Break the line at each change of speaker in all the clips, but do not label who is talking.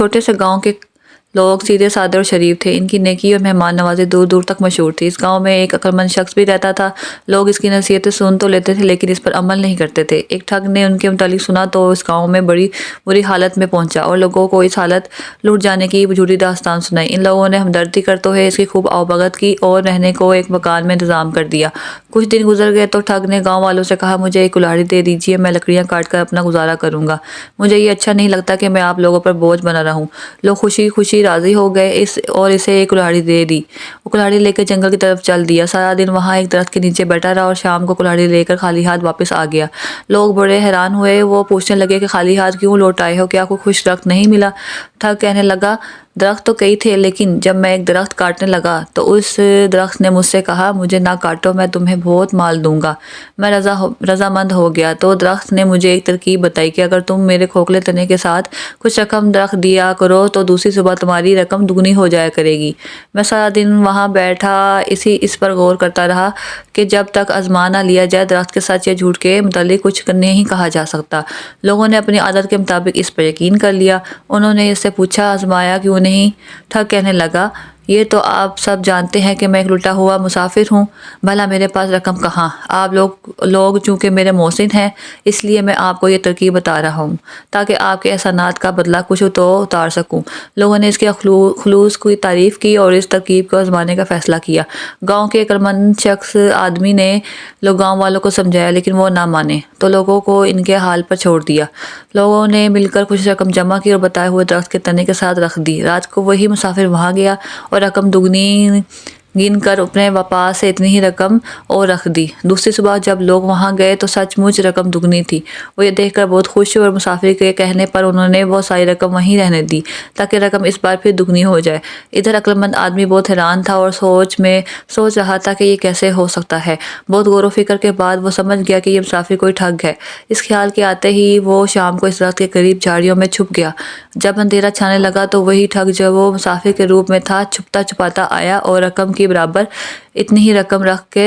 چھوٹے سے گاؤں کے لوگ سیدھے سادے اور شریف تھے۔ ان کی نیکی اور مہمان نوازی دور دور تک مشہور تھی۔ اس گاؤں میں ایک عقلمند شخص بھی رہتا تھا۔ لوگ اس کی نصیحتیں سن تو لیتے تھے لیکن اس پر عمل نہیں کرتے تھے۔ ایک ٹھگ نے ان کے متعلق سنا تو اس گاؤں میں بڑی بری حالت میں پہنچا اور لوگوں کو اس حالت لٹ جانے کی جھوٹی داستان سنائی۔ ان لوگوں نے ہمدردی کرتے ہوئے اس کی خوب آؤبھگت کی اور رہنے کو ایک مکان میں انتظام کر دیا۔ کچھ دن گزر گئے تو ٹھگ نے گاؤں والوں سے کہا، مجھے ایک کلاڑی دے دیجیے، میں لکڑیاں کاٹ کر اپنا گزارا کروں گا۔ مجھے یہ اچھا نہیں لگتا کہ میں آپ لوگوں پر بوجھ بنا رہوں۔ لوگ خوشی خوشی راضی ہو گئے اور اسے ایک کلاڑی دے دی۔ وہ کلاڑی لے کر جنگل کی طرف چل دیا۔ سارا دن وہاں ایک درخت کے نیچے بیٹھا رہا اور شام کو کلاڑی لے کر خالی ہاتھ واپس آ گیا۔ لوگ بڑے حیران ہوئے۔ وہ پوچھنے لگے کہ خالی ہاتھ کیوں لوٹ آئے ہو؟ کیا کوئی خوش درخت نہیں ملا؟ ٹھگ کہنے لگا، درخت تو کئی تھے لیکن جب میں ایک درخت کاٹنے لگا تو اس درخت نے مجھ سے کہا، مجھے نہ کاٹو، میں تمہیں بہت مال دوں گا۔ میں رضامند ہو گیا۔ تو درخت نے مجھے ایک ترکیب بتائی کہ اگر تم میرے کھوکھلے تنے کے ساتھ کچھ رقم درخت دیا کرو تو دوسری صبح تمہاری رقم دگنی ہو جایا کرے گی۔ میں سارا دن وہاں بیٹھا اس پر غور کرتا رہا کہ جب تک آزما نہ لیا جائے درخت کے سچ یا جھوٹ کے متعلق کچھ نہیں کہا جا سکتا۔ لوگوں نے اپنی عادت کے مطابق اس پر یقین کر لیا۔ انہوں نے اس سے پوچھا، آزمایا کیوں نہیں؟ ٹھگ کہنے لگا، یہ تو آپ سب جانتے ہیں کہ میں ایک لٹا ہوا مسافر ہوں، بھلا میرے پاس رقم کہاں؟ آپ لوگ چونکہ میرے محسن ہیں اس لیے میں آپ کو یہ ترکیب بتا رہا ہوں تاکہ آپ کے احسانات کا بدلہ کچھ تو اتار سکوں۔ لوگوں نے اس کے خلوص کی تعریف کی اور اس ترکیب کو آزمانے کا فیصلہ کیا۔ گاؤں کے عقلمند شخص آدمی نے گاؤں والوں کو سمجھایا لیکن وہ نہ مانے تو لوگوں کو ان کے حال پر چھوڑ دیا۔ لوگوں نے مل کر کچھ رقم جمع کی اور بتائے ہوئے درخت کے تنے کے ساتھ رکھ دی۔ رات کو وہی مسافر وہاں گیا اور رقم دگنی گن کر اپنے پاس سے اتنی ہی رقم اور رکھ دی۔ دوسری صبح جب لوگ وہاں گئے تو سچ مچ رقم دگنی تھی۔ وہ یہ دیکھ کر بہت خوش ہوئے اور مسافر کے کہنے پر انہوں نے وہ ساری رقم وہیں رہنے دی تاکہ رقم اس بار پھر دگنی ہو جائے۔ ادھر عقلمند آدمی بہت حیران تھا اور سوچ رہا تھا کہ یہ کیسے ہو سکتا ہے۔ بہت غور و فکر کے بعد وہ سمجھ گیا کہ یہ مسافر کوئی ٹھگ ہے۔ اس خیال کے آتے ہی وہ شام کو اس درخت کے قریب جھاڑیوں میں چھپ گیا۔ جب اندھیرا چھانے لگا تو وہی ٹھگ جو وہ مسافر کے روپ میں تھا چھپتا چھپاتا آیا اور رقم کی برابر اتنی ہی رقم رکھ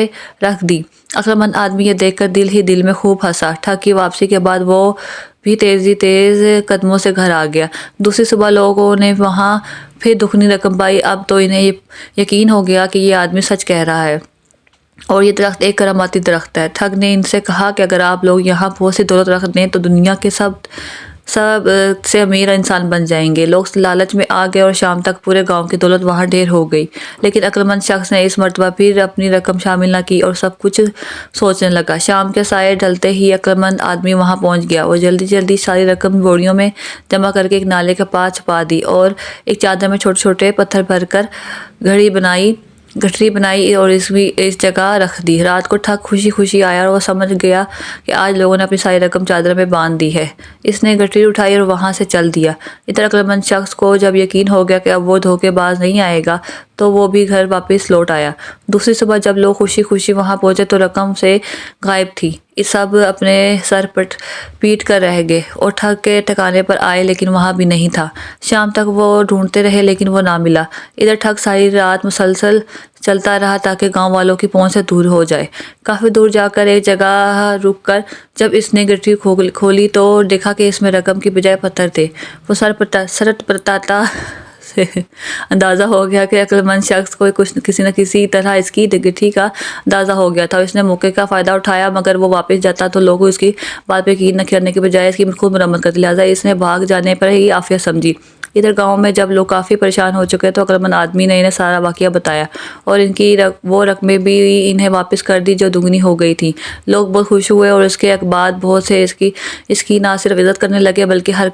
دی۔ عقلمند آدمی یہ دیکھ کر دل ہی دل میں خوب ہنسا۔ ٹھگ کی واپسی کے بعد وہ بھی تیز قدموں سے گھر آ گیا۔ دوسری صبح لوگوں نے وہاں پھر دگنی رقم پائی۔ اب تو انہیں یقین ہو گیا کہ یہ آدمی سچ کہہ رہا ہے اور یہ درخت ایک کراماتی درخت ہے۔ ٹھگ نے ان سے کہا کہ اگر آپ لوگ یہاں بہت سی دولت رکھ دیں تو دنیا کے سب سے امیر انسان بن جائیں گے۔ لوگ لالچ میں آ گئے اور شام تک پورے گاؤں کی دولت وہاں ڈھیر ہو گئی۔ لیکن عقلمند شخص نے اس مرتبہ پھر اپنی رقم شامل نہ کی اور سب کچھ سوچنے لگا۔ شام کے سائے ڈھلتے ہی عقلمند آدمی وہاں پہنچ گیا۔ وہ جلدی ساری رقم بوریوں میں جمع کر کے ایک نالے کے پاس چھپا دی اور ایک چادر میں چھوٹے چھوٹے پتھر بھر کر گٹھری بنائی اور اس جگہ رکھ دی۔ رات کو ٹھگ خوشی خوشی آیا اور وہ سمجھ گیا کہ آج لوگوں نے اپنی ساری رقم چادر میں باندھ دی ہے۔ اس نے گٹھری اٹھائی اور وہاں سے چل دیا۔ ادھر عقلمند شخص کو جب یقین ہو گیا کہ اب وہ دھوکے باز نہیں آئے گا تو وہ بھی گھر واپس لوٹ آیا۔ دوسری صبح جب لوگ خوشی خوشی وہاں پہنچے تو رقم سے غائب تھی۔ سب اپنے سر پیٹ کر رہ گئے اور ٹھگ کے ٹھکانے پر آئے لیکن وہاں بھی نہیں تھا۔ شام تک وہ ڈھونڈتے رہے لیکن وہ نہ ملا۔ ادھر ٹھگ ساری رات مسلسل چلتا رہا تاکہ گاؤں والوں کی پہنچ سے دور ہو جائے۔ کافی دور جا کر ایک جگہ رک کر جب اس نے گٹھری کھولی تو دیکھا کہ اس میں رقم کی بجائے پتھر تھے۔ وہ سرپٹاتا سے اندازہ ہو گیا کہ عقلمند شخص کو کسی نہ کسی طرح اس کی گٹھری کا اندازہ ہو گیا تھا۔ اس نے موقع کا فائدہ اٹھایا مگر وہ واپس جاتا تو لوگ اس کی بات پہ یقین نہ کرنے کے بجائے اس کی خود مرمت کرتے، لہٰذا اس نے بھاگ جانے پر ہی عافیت سمجھی۔ ادھر گاؤں میں جب لوگ کافی پریشان ہو چکے تو عقلمند آدمی نے انہیں سارا واقعہ بتایا اور ان کی وہ رقمیں بھی انہیں واپس کر دی جو دگنی ہو گئی تھیں۔ لوگ بہت خوش ہوئے اور اس کے بعد بہت سے اس کی نہ صرف عزت کرنے لگے بلکہ ہر